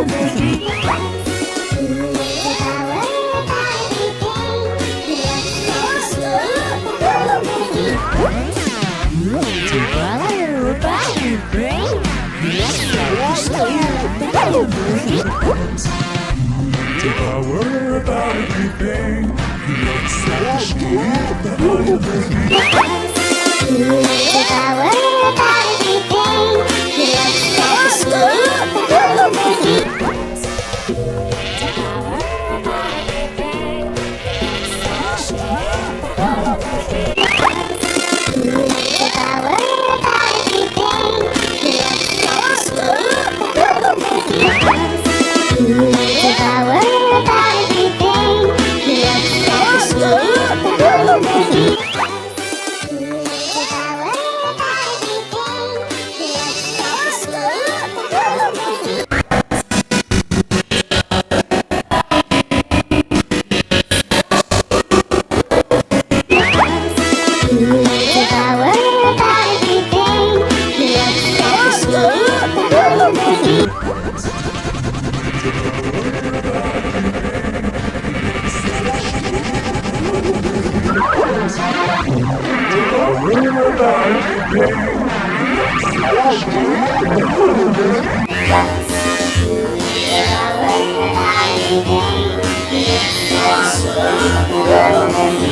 The power about everything. Let's slash the power about everything. The power about everything. Let's slash the power about everything. Yes.